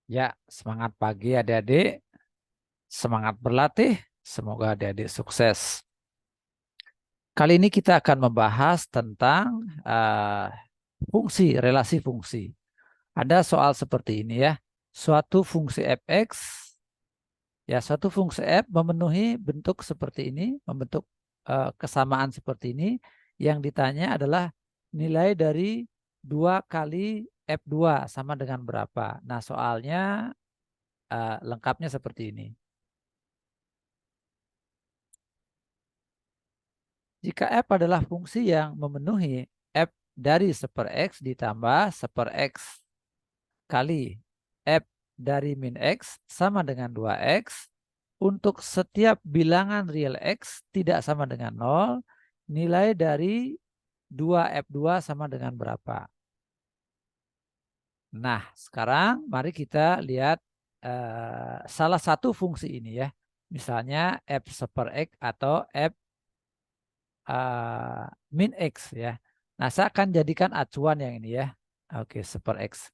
Ya, semangat pagi adik-adik, semangat berlatih, semoga adik-adik sukses. Kali ini kita akan membahas tentang fungsi, relasi fungsi. Ada soal seperti ini ya, suatu fungsi fx, ya suatu fungsi f memenuhi bentuk seperti ini, membentuk kesamaan seperti ini, yang ditanya adalah nilai dari 2 kali f2 sama dengan berapa. Nah soalnya lengkapnya seperti ini. Jika f adalah fungsi yang memenuhi f dari 1/x ditambah 1/x kali f dari min x sama dengan 2x, untuk setiap bilangan real x tidak sama dengan 0, nilai dari 2f2 sama dengan berapa? Nah, sekarang mari kita lihat salah satu fungsi ini ya. Misalnya f 1/x atau f min X ya. Nah, saya akan jadikan acuan yang ini ya. Oke, 1/x.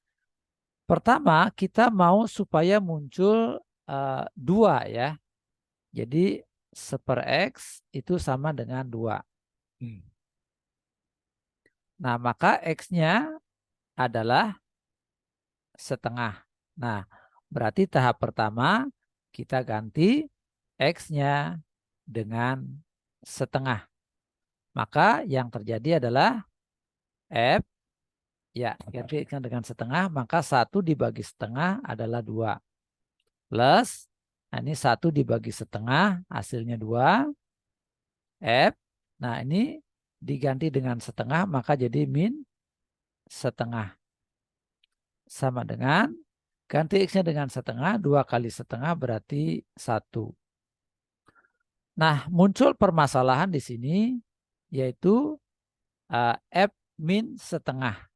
Pertama, kita mau supaya muncul 2 ya. Jadi 1/x itu sama dengan 2. Nah, maka X-nya adalah setengah. Nah, berarti tahap pertama kita ganti X-nya dengan setengah. Maka yang terjadi adalah F, ya, gantikan dengan setengah, maka 1 dibagi setengah adalah 2. Plus, nah ini 1 dibagi setengah, hasilnya 2. F, nah ini diganti dengan setengah, maka jadi min setengah. Sama dengan, ganti X-nya dengan setengah, 2 kali setengah berarti 1. Nah, muncul permasalahan di sini, yaitu F min setengah,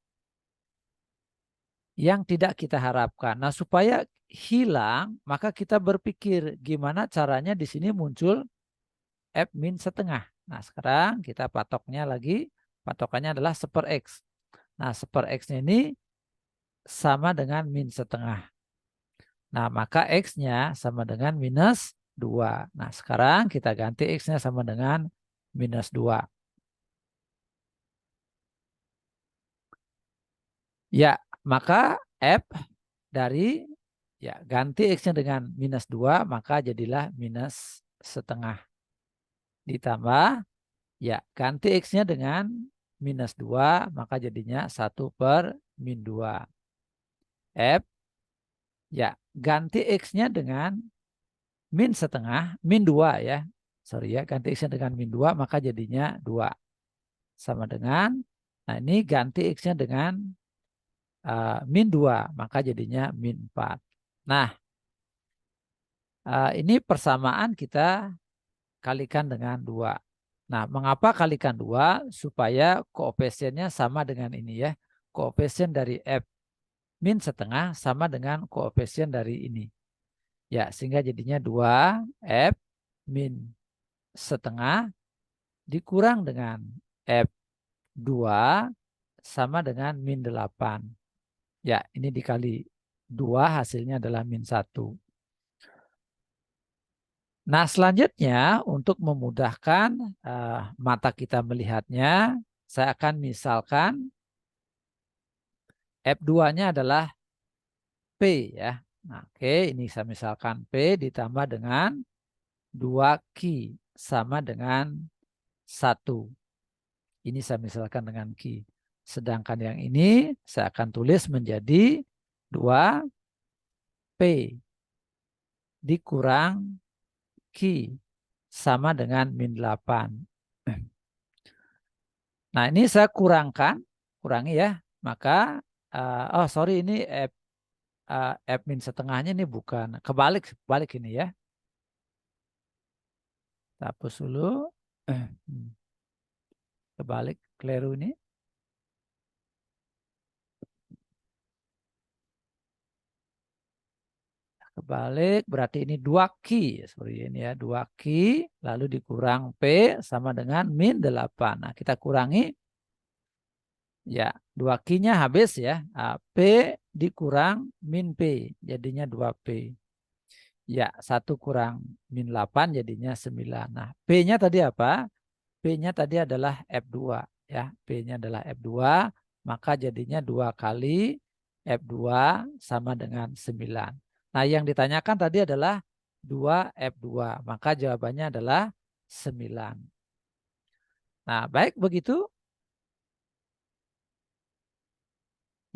yang tidak kita harapkan. Nah, supaya hilang, maka kita berpikir gimana caranya di sini muncul f min setengah. Nah, sekarang kita patoknya lagi, patokannya adalah 1/x. Nah, 1/x-nya ini sama dengan min setengah. Nah, maka x-nya sama dengan minus 2. Nah, sekarang kita ganti x-nya sama dengan minus 2. Ya, maka f dari, ya, ganti X-nya dengan minus 2, maka jadilah minus setengah. Ditambah, ya, ganti X-nya dengan minus 2, maka jadinya 1 per min 2. F, ya, ganti X-nya dengan min setengah, min 2 ya. Sorry ya, ganti X-nya dengan min 2, maka jadinya 2. Sama dengan, nah ini ganti X-nya dengan min 2, maka jadinya min 4. Nah, ini persamaan kita kalikan dengan 2. Nah, mengapa kalikan 2? Supaya koefisiennya sama dengan ini ya. Koefisien dari F min setengah sama dengan koefisien dari ini. Ya, sehingga jadinya 2 F min setengah dikurang dengan F2 sama dengan min 8. Ya, ini dikali 2 hasilnya adalah min 1. Nah, selanjutnya untuk memudahkan mata kita melihatnya, saya akan misalkan F2-nya adalah P ya. Nah, oke, ini saya misalkan P ditambah dengan 2Q sama dengan 1. Ini saya misalkan dengan Q. Sedangkan yang ini saya akan tulis menjadi 2P dikurang Q sama dengan min 8. Nah, ini saya kurangi ya. Maka, oh sorry, ini F min setengahnya ini bukan. Kebalik ini ya. Kita hapus dulu. Kebalik, keliru ini. Kebalik, berarti ini 2Q. Sorry, ini ya, 2Q. Lalu dikurang P sama dengan min 8. Nah, kita kurangi. Ya, 2Q-nya habis ya. P dikurang min P jadinya 2P. Ya, 1 kurang min 8 jadinya 9. Nah, P-nya tadi apa? P-nya tadi adalah F2 ya. P-nya adalah F2, maka jadinya 2 kali F2 sama dengan 9. Nah, yang ditanyakan tadi adalah 2F2, maka jawabannya adalah 9. Nah, baik begitu.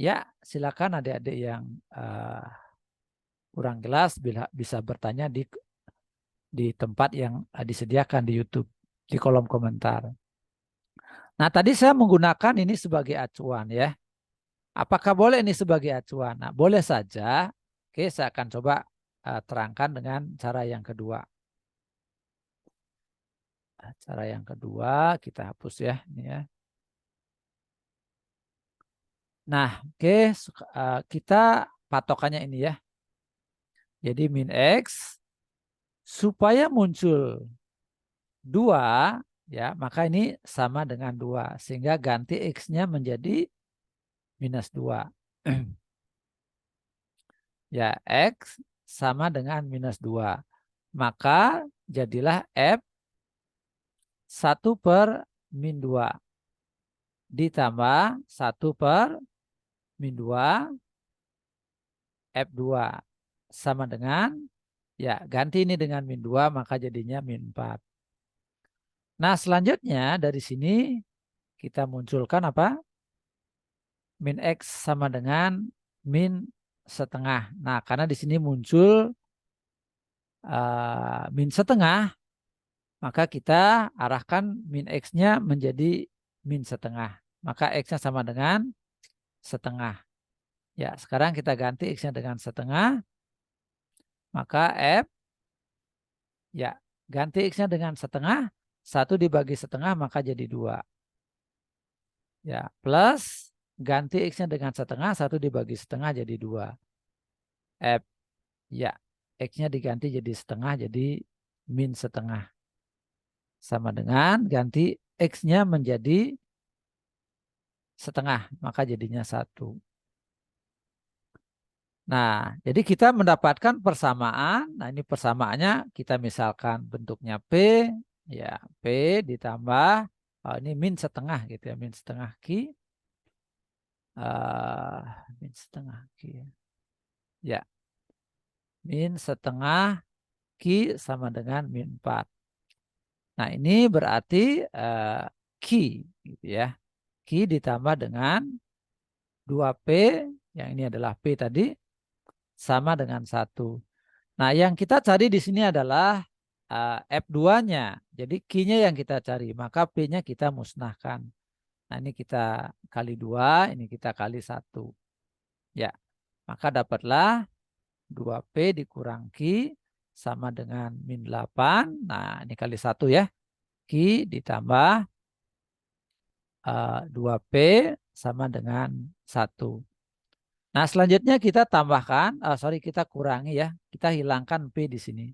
Ya, silakan adik-adik yang kurang jelas bisa bertanya di tempat yang disediakan di YouTube, di kolom komentar. Nah, tadi saya menggunakan ini sebagai acuan ya. Apakah boleh ini sebagai acuan? Nah, boleh saja. Oke, saya akan coba terangkan dengan cara yang kedua. Cara yang kedua kita hapus ya, ini ya. Nah, oke, kita patokannya ini ya. Jadi min X supaya muncul 2 ya, maka ini sama dengan 2 sehingga ganti X-nya menjadi minus 2. Ya, X sama dengan minus 2. Maka jadilah F 1 per min 2 ditambah 1 per min 2 F2 sama dengan, ya ganti ini dengan min 2 maka jadinya min 4. Nah, selanjutnya dari sini kita munculkan apa? Min X sama dengan min setengah. Nah, karena di sini muncul min setengah, maka kita arahkan min X-nya menjadi min setengah. Maka X-nya sama dengan setengah. Ya, sekarang kita ganti X-nya dengan setengah. Maka F, ya ganti X-nya dengan setengah. 1 dibagi setengah maka jadi 2. Ya, plus ganti X-nya dengan setengah. 1 dibagi setengah jadi 2. F, ya X-nya diganti jadi setengah jadi min setengah. Sama dengan ganti X-nya menjadi setengah, maka jadinya 1. Nah, jadi kita mendapatkan persamaan. Nah, ini persamaannya kita misalkan bentuknya P, ya P ditambah, ini min setengah gitu ya, min setengah Q. Min setengah Q. Ya, min setengah Q sama dengan min 4. Nah, ini berarti Q gitu ya. Q ditambah dengan 2P, yang ini adalah P tadi, sama dengan 1. Nah, yang kita cari di sini adalah F2-nya. Jadi Q-nya yang kita cari, maka P-nya kita musnahkan. Nah, ini kita kali 2, ini kita kali 1. Ya, maka dapatlah 2P dikurang Q sama dengan min 8. Nah, ini kali 1 ya. Q ditambah 2P sama dengan 1. Nah, selanjutnya kita tambahkan, kita kurangi ya. Kita hilangkan P di sini.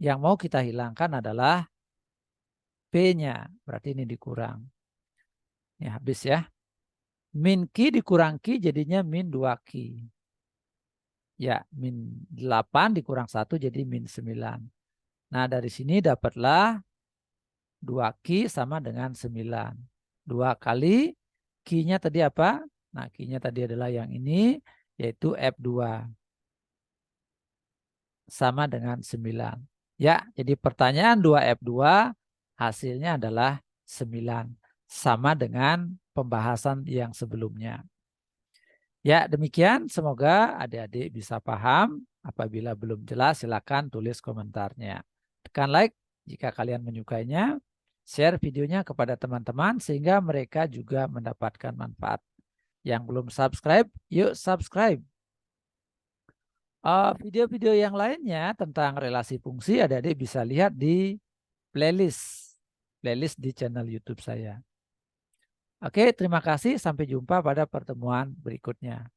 Yang mau kita hilangkan adalah P-nya. Berarti ini dikurang. Ya, habis ya. Min Q dikurang Q jadinya min 2Q. Ya, min 8 dikurang 1 jadi min 9. Nah, dari sini dapatlah 2Q sama dengan 9. 2 kali Q-nya tadi apa? Nah, Q-nya tadi adalah yang ini, yaitu F2. Sama dengan 9. Ya, jadi pertanyaan 2F2 hasilnya adalah 9. Sama dengan pembahasan yang sebelumnya. Ya, demikian. Semoga adik-adik bisa paham. Apabila belum jelas, silakan tulis komentarnya. Tekan like jika kalian menyukainya. Share videonya kepada teman-teman sehingga mereka juga mendapatkan manfaat. Yang belum subscribe, yuk subscribe. Video-video yang lainnya tentang relasi fungsi adik-adik bisa lihat di playlist di channel YouTube saya. Oke, terima kasih. Sampai jumpa pada pertemuan berikutnya.